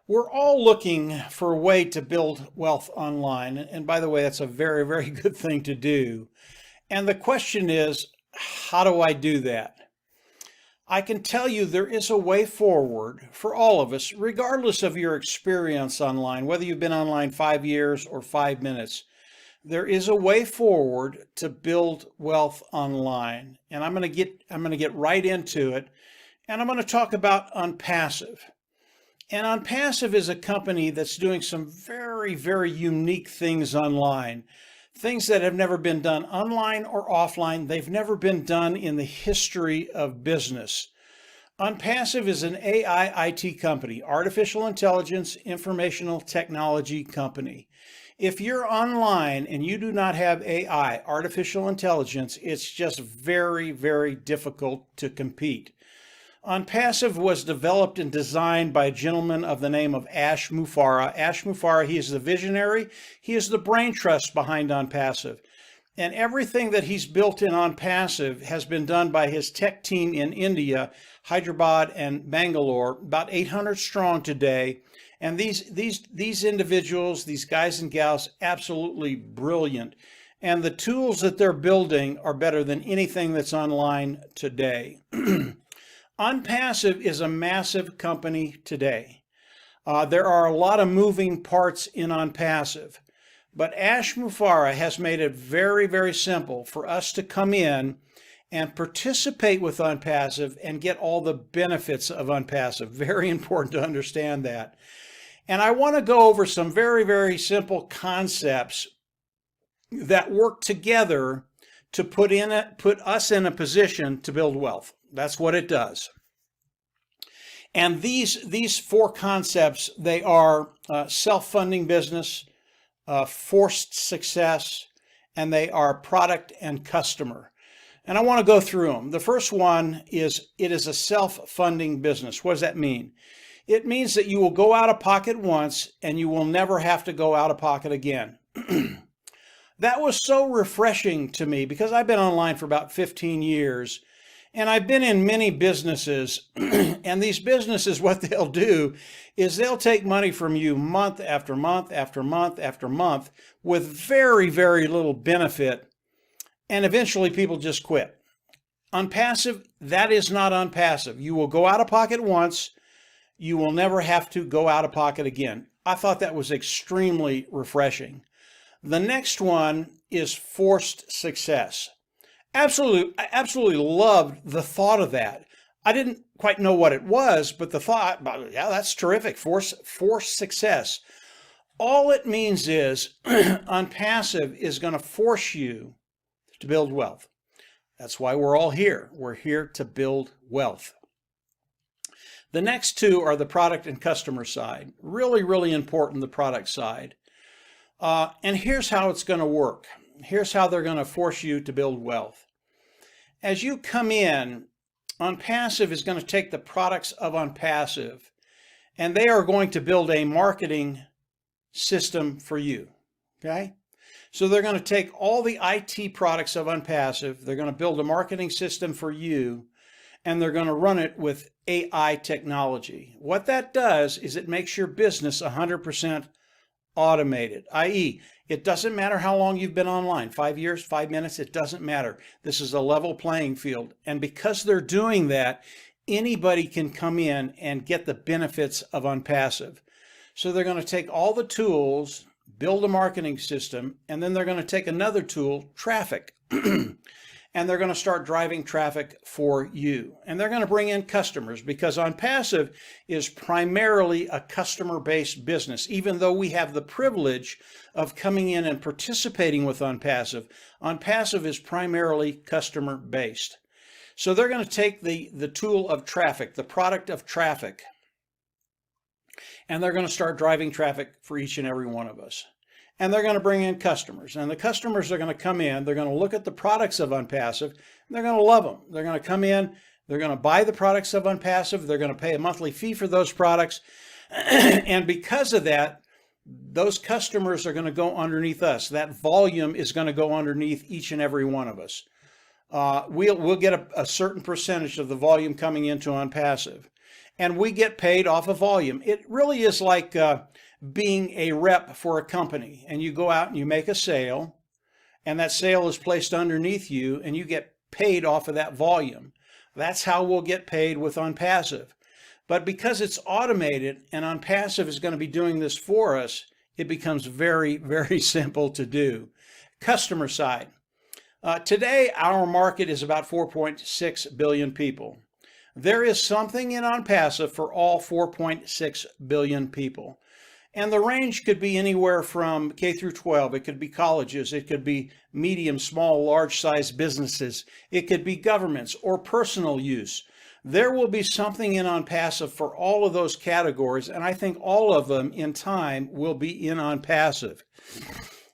We're all looking for a way to build wealth online. And by the way, that's a very, very good thing to do. And the question is, how do I do that? I can tell you there is a way forward for all of us, regardless of your experience online, whether you've been online 5 years or 5 minutes. There is a way forward to build wealth online. And I'm going to get right into it. And I'm going to talk about OnPassive. And OnPassive is a company that's doing some very, very unique things online. Things that have never been done online or offline. They've never been done in the history of business. OnPassive is an AI IT company, artificial intelligence, informational technology company. If you're online and you do not have AI, artificial intelligence, it's just very, very difficult to compete. OnPassive was developed and designed by a gentleman of the name of Ash Mufareh. Ash Mufareh, he is the visionary. He is the brain trust behind OnPassive. And everything that he's built in OnPassive has been done by his tech team in India, Hyderabad and Bangalore, about 800 strong today. And these individuals, these guys and gals, absolutely brilliant. And the tools that they're building are better than anything that's online today. OnPassive is a massive company today. There are a lot of moving parts in OnPassive, but Ash Mufareh has made it very, very simple for us to come in and participate with OnPassive and get all the benefits of OnPassive. Very important to understand that. And I want to go over some very, very simple concepts that work together to put us in a position to build wealth. That's what it does. And these four concepts, they are self-funding business, forced success, and they are product and customer. And I want to go through them. The first one is it is a self-funding business. What does that mean? It means that you will go out of pocket once and you will never have to go out of pocket again. That was so refreshing to me because I've been online for about 15 years and I've been in many businesses. And these businesses, what they'll do is they'll take money from you month after month after month after month with very, very little benefit. And eventually people just quit. OnPassive, that is not OnPassive. You will go out of pocket once. You will never have to go out of pocket again. I thought that was extremely refreshing. The next one is forced success. I absolutely loved the thought of that. I didn't quite know what it was, but the thought, yeah, that's terrific. Forced success. All it means is OnPassive is going to force you to build wealth. That's why we're all here. We're here to build wealth. The next two are the product and customer side. Really, really important, the product side. And here's how it's going to work. Here's how they're going to force you to build wealth. As you come in, OnPassive is going to take the products of OnPassive and they are going to build a marketing system for you. Okay? So they're going to take all the IT products of OnPassive, they're going to build a marketing system for you, and they're going to run it with AI technology. What that does is it makes your business 100% automated, i.e., it doesn't matter how long you've been online, 5 years, 5 minutes, it doesn't matter. This is a level playing field. And because they're doing that, anybody can come in and get the benefits of OnPassive. So they're going to take all the tools, build a marketing system, and then they're going to take another tool, traffic, and they're going to start driving traffic for you. And they're going to bring in customers because OnPassive is primarily a customer-based business. Even though we have the privilege of coming in and participating with OnPassive, OnPassive is primarily customer-based. So they're going to take the tool of traffic, the product of traffic, and they're going to start driving traffic for each and every one of us. And they're going to bring in customers. And the customers are going to come in, they're going to look at the products of OnPassive, and they're going to love them. They're going to come in, they're going to buy the products of OnPassive, they're going to pay a monthly fee for those products. And because of that, those customers are going to go underneath us. That volume is going to go underneath each and every one of us. We'll get a certain percentage of the volume coming into OnPassive. and we get paid off of volume. It really is like being a rep for a company, and you go out and you make a sale, and that sale is placed underneath you, and you get paid off of that volume. That's how we'll get paid with OnPassive. But because it's automated and OnPassive is going to be doing this for us, it becomes very, very simple to do. Customer side. Today, our market is about 4.6 billion people. There is something in OnPassive for all 4.6 billion people. And the range could be anywhere from K through 12. It could be colleges. It could be medium, small, large-size businesses. It could be governments or personal use. There will be something in OnPassive for all of those categories, and I think all of them in time will be in OnPassive.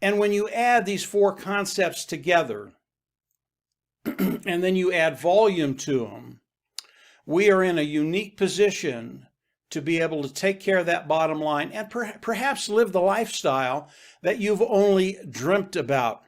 And when you add these four concepts together, and then you add volume to them, we are in a unique position to be able to take care of that bottom line and perhaps live the lifestyle that you've only dreamt about.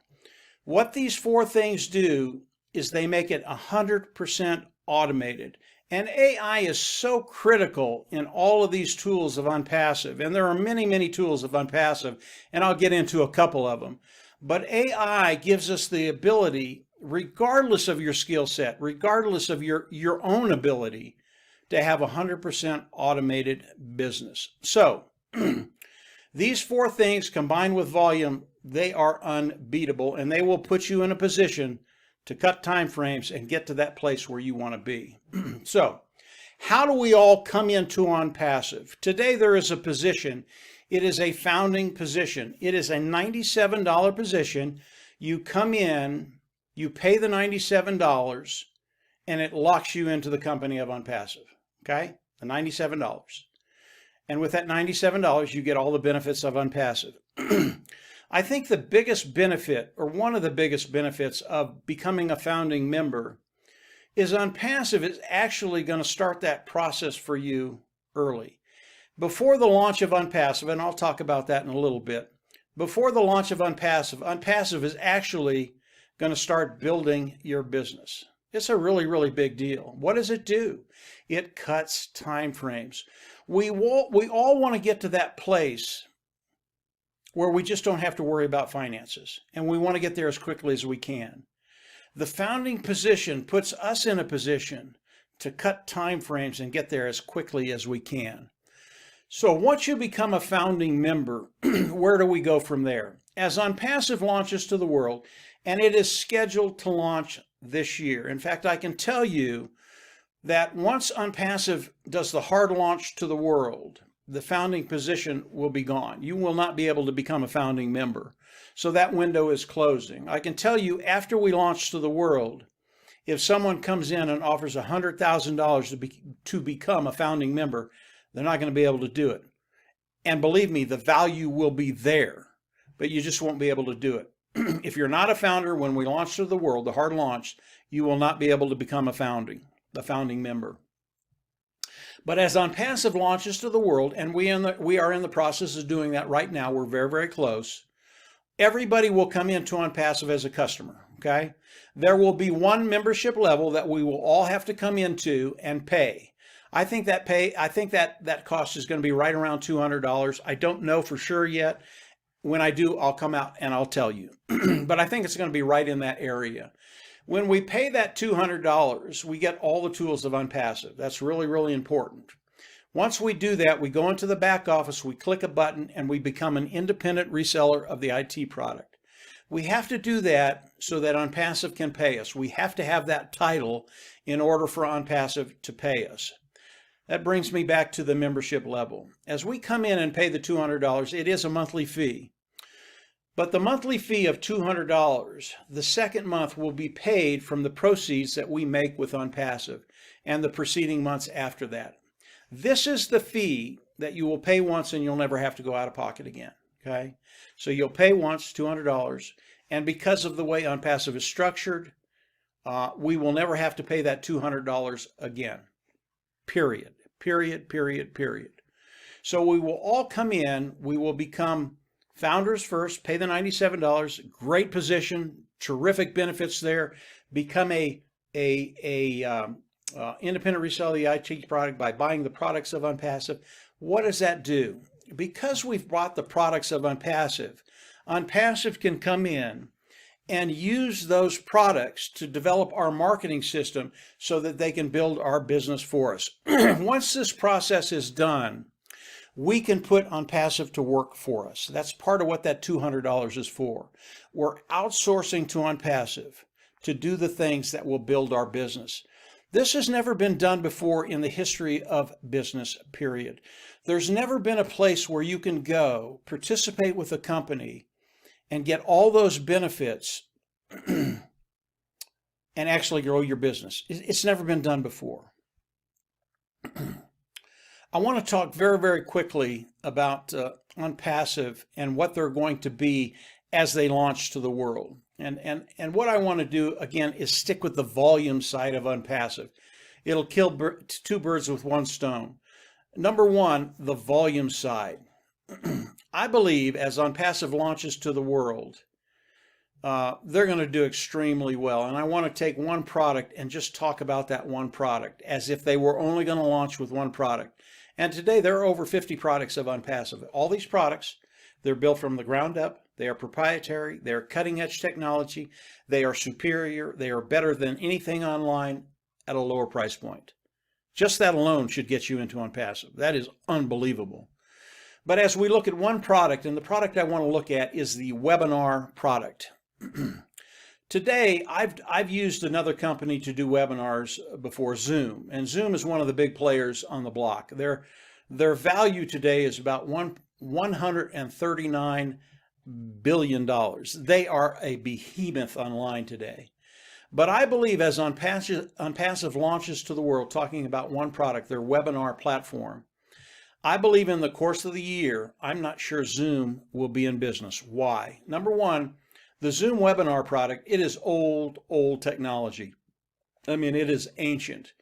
What these four things do is they make it 100% automated. And AI is so critical in all of these tools of OnPassive. And there are many, many tools of OnPassive, and I'll get into a couple of them. But AI gives us the ability, regardless of your skill set, regardless of your own ability, to have 100% automated business. So these four things combined with volume, they are unbeatable, and they will put you in a position to cut time frames and get to that place where you want to be. So how do we all come into OnPassive? Today there is a position. It is a founding position. It is a $97 position. You come in, you pay the $97, and it locks you into the company of OnPassive. Okay, the $97. And with that $97, you get all the benefits of OnPassive. I think the biggest benefit, or one of the biggest benefits of becoming a founding member, is OnPassive is actually going to start that process for you early. Before the launch of OnPassive, and I'll talk about that in a little bit, before the launch of OnPassive, OnPassive is actually going to start building your business. It's a really, really big deal. What does it do? It cuts time frames. We all want to get to that place where we just don't have to worry about finances, and we want to get there as quickly as we can. The founding position puts us in a position to cut time frames and get there as quickly as we can. So once you become a founding member, where do we go from there? As OnPassive launches to the world, and it is scheduled to launch this year. In fact, I can tell you that once OnPassive does the hard launch to the world, the founding position will be gone. You will not be able to become a founding member. So that window is closing. I can tell you, after we launch to the world, if someone comes in and offers $100,000 to become a founding member, they're not going to be able to do it. And believe me, the value will be there, but you just won't be able to do it. If you're not a founder, when we launch to the world, the hard launch, you will not be able to become a founding member. But as OnPassive launches to the world, and we are in the process of doing that right now, we're very, very close, everybody will come into OnPassive as a customer, okay? There will be one membership level that we will all have to come into and pay. I think that cost is going to be right around $200. I don't know for sure yet. When I do, I'll come out and I'll tell you. But I think it's going to be right in that area. When we pay that $200, we get all the tools of OnPassive. That's really, really important. Once we do that, we go into the back office, we click a button, and we become an independent reseller of the IT product. We have to do that so that OnPassive can pay us. We have to have that title in order for OnPassive to pay us. That brings me back to the membership level. As we come in and pay the $200, it is a monthly fee. But the monthly fee of $200, the second month will be paid from the proceeds that we make with OnPassive and the preceding months after that. This is the fee that you will pay once and you'll never have to go out of pocket again, okay? So you'll pay once, $200, and because of the way OnPassive is structured, we will never have to pay that $200 again, period. So we will all come in, we will become founders first, pay the $97, great position, terrific benefits there, become a independent resell the IT product by buying the products of OnPassive. What does that do? Because we've bought the products of OnPassive, OnPassive can come in and use those products to develop our marketing system so that they can build our business for us. Once this process is done, we can put OnPassive to work for us. That's part of what that $200 is for. We're outsourcing to OnPassive to do the things that will build our business. This has never been done before in the history of business, period. There's never been a place where you can go, participate with a company, and get all those benefits and actually grow your business. It's never been done before. I want to talk very, very quickly about OnPassive and what they're going to be as they launch to the world. And what I want to do, again, is stick with the volume side of OnPassive. It'll kill two birds with one stone. Number one, the volume side. I believe as OnPassive launches to the world, they're going to do extremely well. And I want to take one product and just talk about that one product as if they were only going to launch with one product. And today there are over 50 products of OnPassive. All these products, they're built from the ground up. They are proprietary. They are cutting edge technology. They are superior. They are better than anything online at a lower price point. Just that alone should get you into OnPassive. That is unbelievable. But as we look at one product, and the product I want to look at is the webinar product. Today, I've used another company to do webinars before, Zoom, and Zoom is one of the big players on the block. Their value today is about $139 billion. They are a behemoth online today. But I believe as OnPassive launches to the world, talking about one product, their webinar platform, I believe in the course of the year, I'm not sure Zoom will be in business. Why? Number one, the Zoom webinar product, it is old technology. I mean, it is ancient.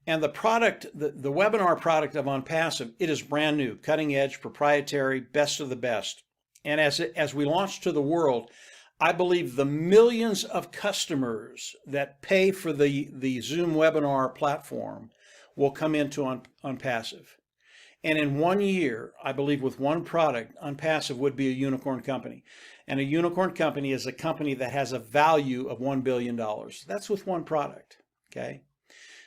And the product, the webinar product of OnPassive, it is brand new, cutting edge, proprietary, best of the best. And as we launch to the world, I believe the millions of customers that pay for the Zoom webinar platform will come into OnPassive. And in 1 year, I believe with one product, OnPassive would be a unicorn company. And a unicorn company is a company that has a value of $1 billion. That's with one product, okay?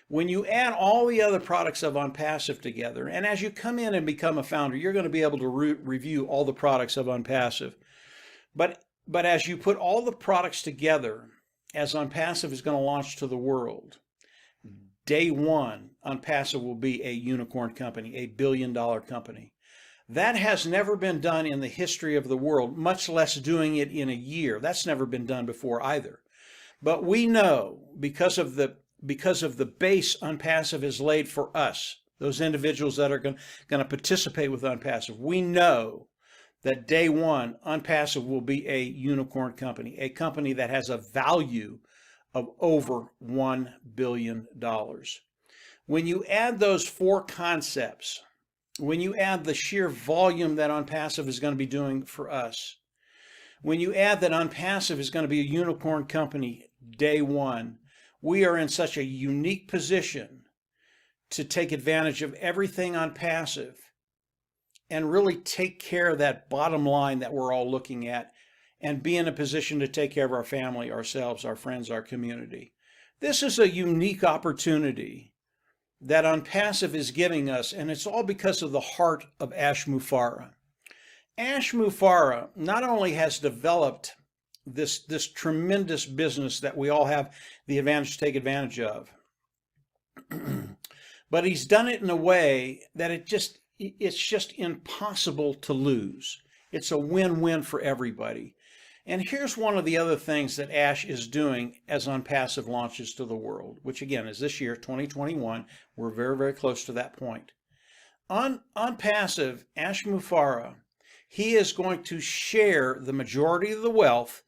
When you add all the other products of OnPassive together, and as you come in and become a founder, you're going to be able to review all the products of OnPassive. But as you put all the products together, as OnPassive is going to launch to the world, day one, OnPassive will be a unicorn company, a $1 billion company. That has never been done in the history of the world, much less doing it in a year. That's never been done before either. But we know because of the base OnPassive has laid for us, those individuals that are going to participate with OnPassive, we know that day one, OnPassive will be a unicorn company, a company that has a value of over $1 billion. When you add those four concepts, when you add the sheer volume that OnPassive is going to be doing for us, when you add that OnPassive is going to be a unicorn company day one, we are in such a unique position to take advantage of everything OnPassive and really take care of that bottom line that we're all looking at and be in a position to take care of our family, ourselves, our friends, our community. This is a unique opportunity that OnPassive is giving us, and it's all because of the heart of Ash Mufareh. Ash Mufareh not only has developed this tremendous business that we all have the advantage to take advantage of, but he's done it in a way that it's just impossible to lose. It's a win-win for everybody. And here's one of the other things that Ash is doing as OnPassive launches to the world, which again is this year, 2021. We're very, very close to that point. OnPassive, Ash Mufareh, he is going to share the majority of the wealth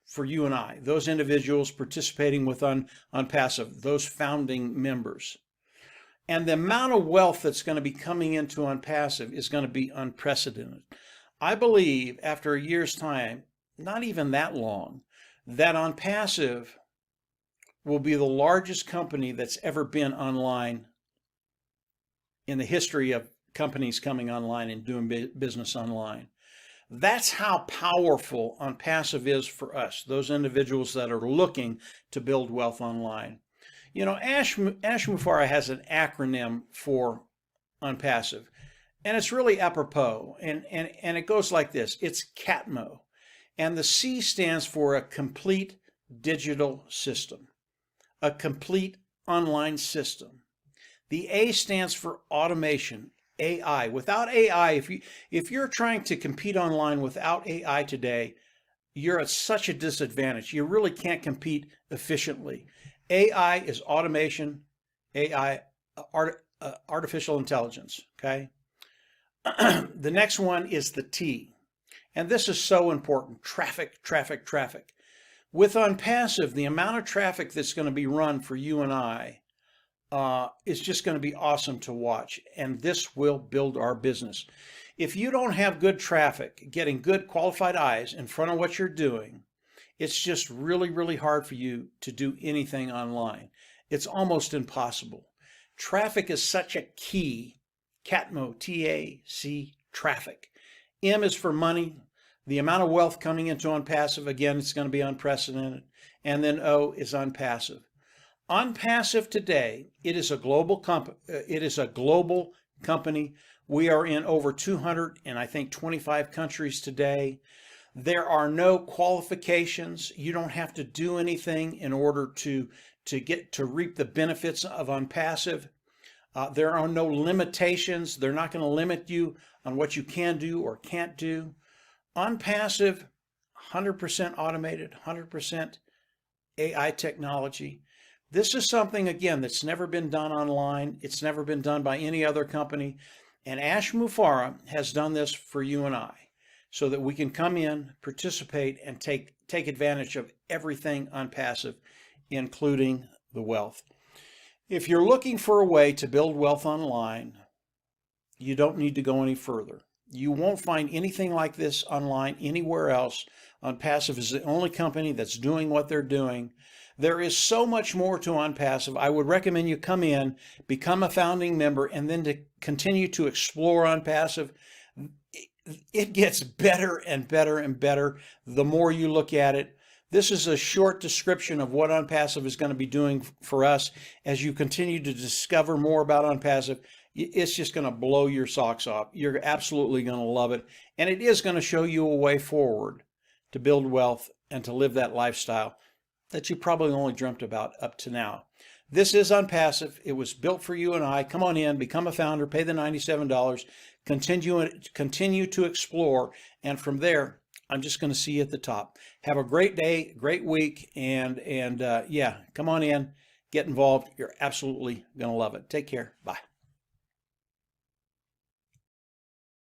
for you and I, those individuals participating with OnPassive, those founding members. And the amount of wealth that's going to be coming into OnPassive is going to be unprecedented. I believe after a year's time, not even that long, that OnPassive will be the largest company that's ever been online in the history of companies coming online and doing business online. That's how powerful OnPassive is for us, those individuals that are looking to build wealth online. You know, Ash Mufareh has an acronym for OnPassive, and it's really apropos, and it goes like this. It's CATMO, and the C stands for a complete digital system, a complete online system. The A stands for automation, AI. Without AI, if you're trying to compete online without AI today, you're at such a disadvantage. You really can't compete efficiently. AI is automation, AI, artificial intelligence, okay? The next one is the T, and this is so important, traffic, traffic, traffic. With OnPassive, the amount of traffic that's going to be run for you and I is just going to be awesome to watch, and this will build our business. If you don't have good traffic, getting good qualified eyes in front of what you're doing, it's just really, really hard for you to do anything online. It's almost impossible. Traffic is such a key. CATMO, T-A-C, traffic. M is for money. The amount of wealth coming into OnPassive, again, it's going to be unprecedented. And then O is OnPassive. OnPassive today, it is a global company. We are in over 225 countries today. There are no qualifications. You don't have to do anything in order to reap the benefits of OnPassive. There are no limitations. They're not going to limit you on what you can do or can't do. OnPassive, 100% automated, 100% AI technology. This is something, again, that's never been done online. It's never been done by any other company. And Ash Mufareh has done this for you and I so that we can come in, participate, and take advantage of everything OnPassive, including the wealth. If you're looking for a way to build wealth online, you don't need to go any further. You won't find anything like this online anywhere else. OnPassive is the only company that's doing what they're doing. There is so much more to OnPassive. I would recommend you come in, become a founding member, and then to continue to explore OnPassive. It gets better and better and better the more you look at it. This is a short description of what OnPassive is going to be doing for us. As you continue to discover more about OnPassive, it's just going to blow your socks off. You're absolutely going to love it. And it is going to show you a way forward to build wealth and to live that lifestyle that you probably only dreamt about up to now. This is OnPassive. It was built for you and I. Come on in, become a founder, pay the $97, continue to explore, and from there, I'm just going to see you at the top. Have a great day, great week, and yeah, come on in, get involved. You're absolutely going to love it. Take care. Bye.